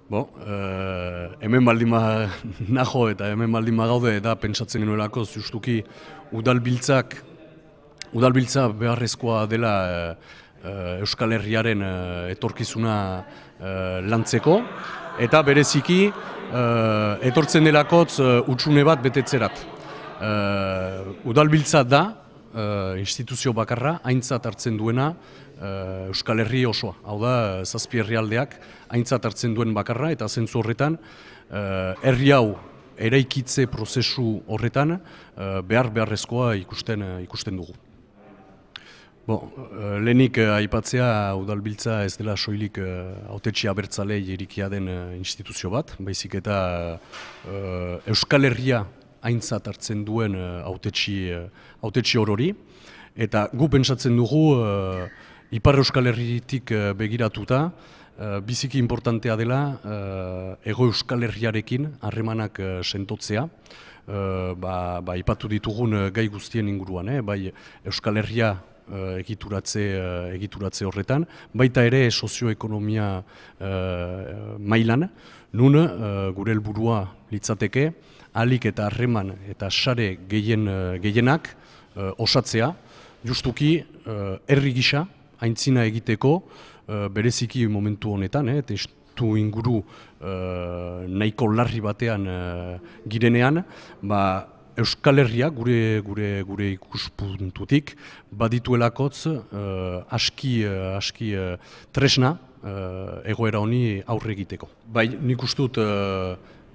Hemen baldin nago eta hemen baldin gaude eta pentsatzen genuelako justuki udalbiltza beharrezkoa dela Euskal Herriaren etorkizuna lantzeko eta bereziki etortzen delakotz hutsune bat betetzerat. Udalbiltza da instituzio bakarra aintzat hartzen duena Euskal Herri osoa. Hau da, 7 herrialdeak aintzat hartzen duen bakarra eta zentzu horretan herri hau eraikitze prozesu horretan beharrezkoa ikusten dugu. Lehenik aipatzea udalbiltza ez dela soilik hautetsi abertzalei irikia den instituzio bat, baizik eta Euskal Herria aintzat hartzen duen hautetsi orori, eta gu pentsatzen dugu Ipar Euskal Herritik begiratuta, biziki importantea dela Hego Euskal Herriarekin harremanak sentotzea, aipatu ditugun gai guztien inguruan, bai Euskal Herria egituratze horretan, baita ere sozioekonomia mailan, nun gure helburua litzateke, ahalik eta harreman eta sare gehienak osatzea, justuki herri gisa aintzina egiteko bereziki momentu honetan, testu inguru nahiko larri batean girenean, Euskal Herria gure ikuspuntutik badituelakotz aski tresna egoera honi aurre egiteko. Nik ustut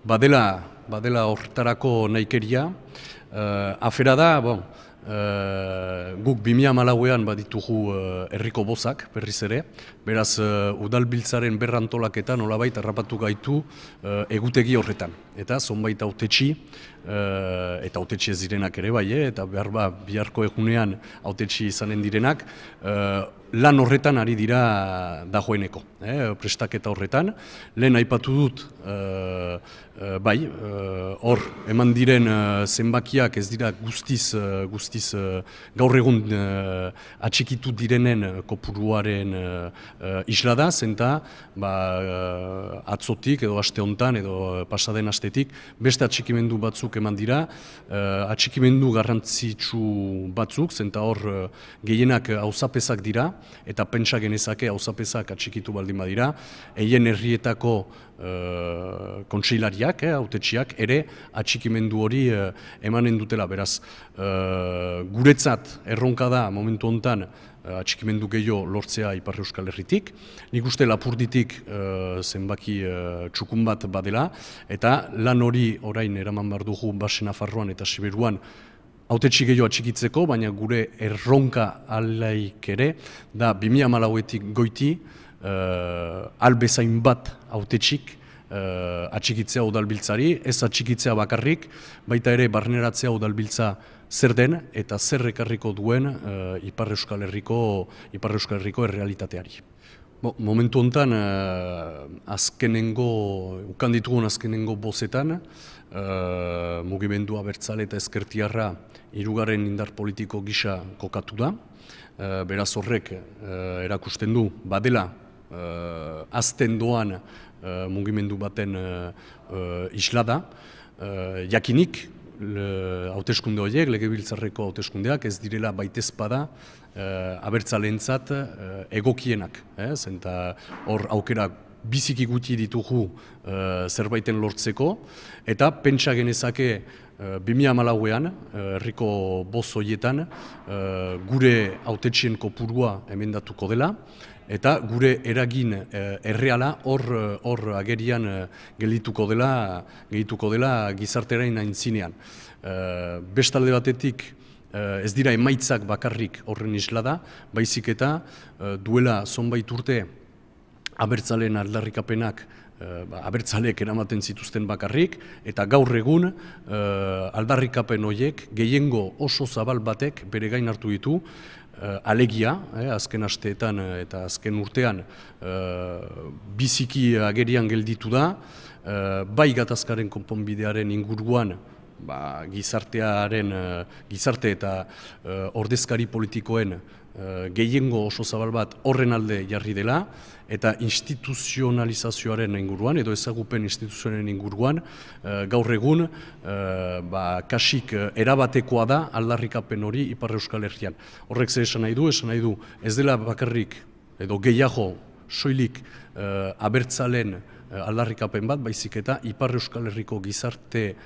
badela horretarako nahikeria. Afera da, guk 2014an baditugu herriko bozak, berriz ere, beraz udalbiltzaren berrantolaketa nolabait harrapatu gaitu egutegi horretan. Eta zonbait hautetsi, eta hautetsi ez direnak ere bai, eta biharko egunean hautetsi izanen direnak, lan horretan ari dira dagoeneko, prestaketa horretan. Lehen aipatu dut, hor eman diren zenbakiak ez dira guztiz gaur egun atxikitu direnen kopuruaren isla da, zenta atzotik edo aste hontan edo pasaden astetik beste atxikimendu batzuk eman dira, atxikimendu garrantzitsu batzuk, zenta hor gehienak auzapezak dira, eta pentsa genezake auzapezak atxikitu baldin badira, eien herrietako kontseilariak, hautetsiak, ere atxikimendu hori emanen dutela. Beraz, guretzat erronka da momentu hontan atxikimendu gehiago lortzea Ipar Euskal Herritik. Nik uste Lapurditik zenbaki txukun bat badela, eta lan hori orain eraman behar dugu Baxe Nafarroan eta Siberuan hautetsi gehiago atxikitzeko, baina gure erronka alaik ere, da 2014etik goiti albezain bat hautetxik atxikitzea udalbiltzari, ez atxikitzea bakarrik, baita ere barneratzea udalbiltza zer den eta zer ekarriko duen Ipar Euskal Herriko errealitateari. Momentu honetan, ukan ditugun azkenengo bozetan, mugimendu abertzale eta ezkertiarra hirugarren indar politiko gisa kokatu da. Beraz horrek erakusten du, badela azten doan mugimendu baten isla da. Jakinik, hauteskunde horiek, legebiltzarreko hauteskundeak ez direla baitezpada abertzaleentzat egokienak. Zenta hor aukera biziki gutxi ditugu zerbaiten lortzeko, eta pentsa genezake 2014an, herriko boz horietan, gure hautetsien kopurua emendatuko dela, eta gure eragin erreala hor agerian geldituko dela gizarterain aintzinean. Bestalde batetik ez dira emaitzak bakarrik horren isla da, baizik eta duela zonbait urte abertzaleen aldarrikapenak abertzaleek eramaten zituzten bakarrik, eta gaur egun aldarrikapen horiek gehiengo oso zabal batek bere gain hartu ditu, alegia, azken asteetan eta azken urtean biziki agerian gelditu da, bai gatazkaren konponbidearen inguruan gizarte eta ordezkari politikoen gehiengo oso zabal bat horren alde jarri dela, eta instituzionalizazioaren inguruan, edo ezagupen instituzioaren inguruan, gaur egun kasik erabatekoa da aldarrikapen hori Ipar Euskal Herrian. Horrek ze esan nahi du, ez dela bakarrik, edo gehiago, soilik abertzalen aldarrikapen bat, baizik eta Ipar Euskal Herriko gizarte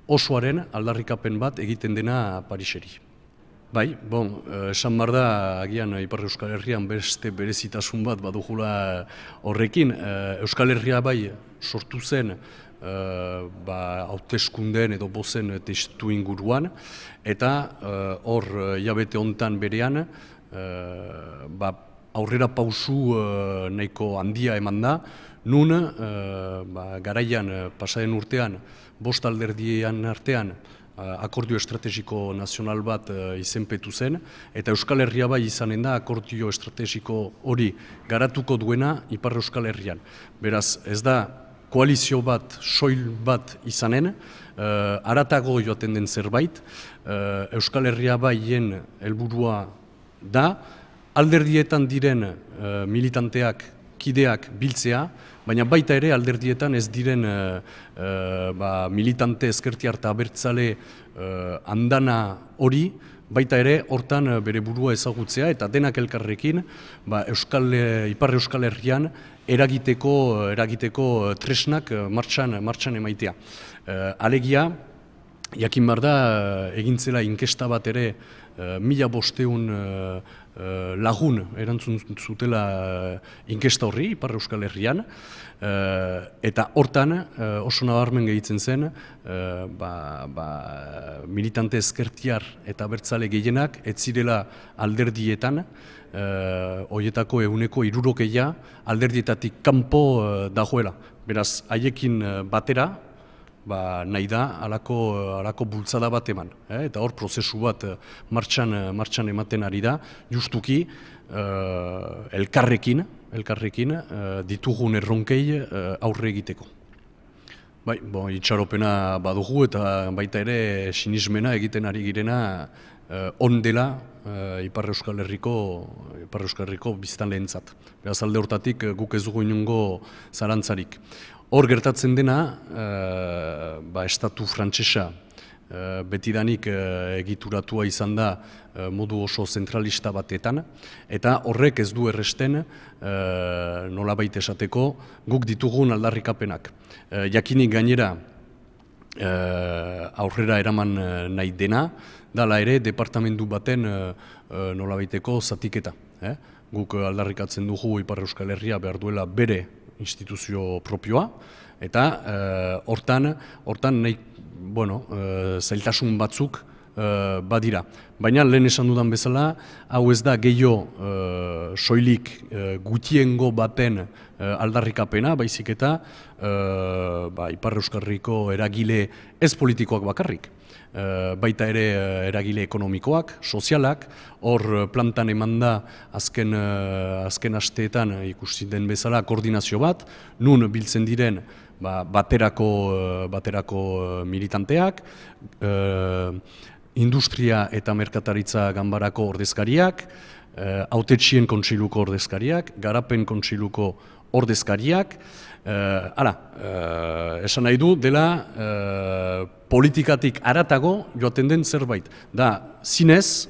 osoaren aldarrikapen bat egiten dena Pariseri. Bai, esan behar da, agian Ipar Euskal Herrian beste berezitasun bat badugula horrekin. Euskal Herria bai sortu zen hauteskundeen edo bozen testu inguruan, eta hor hilabete hontan berean aurrera pausu nahiko handia eman da, nun garaian pasaden urtean, 5 alderdien artean, akordio estrategiko nazional bat izenpetu zen, eta Euskal Herria bai izanen da akordio estrategiko hori garatuko duena Ipar Euskal Herrian. Beraz, ez da koalizio bat, soil bat izanen, haratago joaten den zerbait, Euskal Herria baien helburua da, alderdietan diren militanteak, kideak biltzea, baina baita ere alderdietan ez diren militante ezkertiar eta abertzale andana hori, baita ere hortan bere burua ezagutzea eta denak elkarrekin Ipar Euskal Herrian eragiteko tresnak martxan emaitea. Alegia, jakin behar da, egintzela inkesta bat ere 1500 lagun erantzun zutela inkesta horri, Ipar Euskal Herrian, eta hortan oso nabarmen gehitzen zen militante ezkertiar eta abertzale gehienak ez zirela alderdietan, horietako 60% alderdietatik kanpo dagoela. Beraz, haiekin batera, nahi da halako bultzada bat eman. Eta hor prozesu bat martxan ematen ari da, justuki elkarrekin ditugun erronkei aurre egiteko. Itxaropena badugu eta baita ere sinismena egiten ari girena ondela Ipar Euskal Herriko biztanleentzat. Beraz alde hortatik guk ez dugu inongo zarantzarik. Hor gertatzen dena, estatu frantsesa betidanik egituratua izan da modu oso zentralista batetan, eta horrek ez du erresten nolabait esateko guk ditugun aldarrikapenak. Jakinik gainera aurrera eraman nahi dena, dala ere departamentu baten nolabaiteko zatiketa. Guk aldarrikatzen dugu Ipar Euskal Herria behar duela bere instituzio propioa, eta hortan zailtasun batzuk badira. Baina lehen esan dudan bezala, hau ez da gehiago soilik gutiengo baten aldarrikapena, baizik eta Ipar Euskal Herriko eragile ez politikoak bakarrik. Baita ere eragile ekonomikoak, sozialak, hor plantan eman da azken asteetan ikusi den bezala koordinazio bat, nun biltzen diren baterako militanteak, industria eta merkataritza ganbarako ordezkariak, hautetsien kontseiluko ordezkariak, garapen kontseiluko ordezkariak, esan nahi du dela politikatik haratago joaten den zerbait. Da, zinez,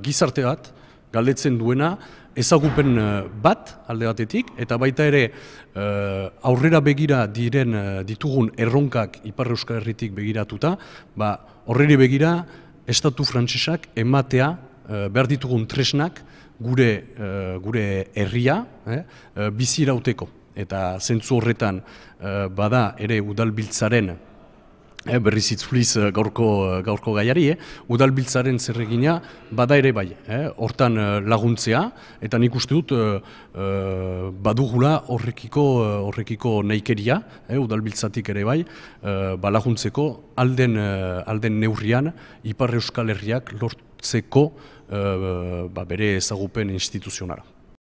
gizarte bat, galdetzen duena, ezagupen bat alde batetik, eta baita ere aurrera begira ditugun erronkak Ipar Euskal Herritik begiratuta, horreri begira estatu frantsesak ematea behar ditugun tresnak gure herria bizirauteko. Eta zentzu horretan bada ere udalbiltzaren, berriz itzfliz gaurko gaiari, udalbiltzaren zerregina bada ere bai, hortan laguntzea, eta nik uste dut badugula horrekiko nahikeria, udalbiltzatik ere bai, laguntzeko alden neurrian Ipar Euskal Herriak lortzeko bere ezagupen instituzionala.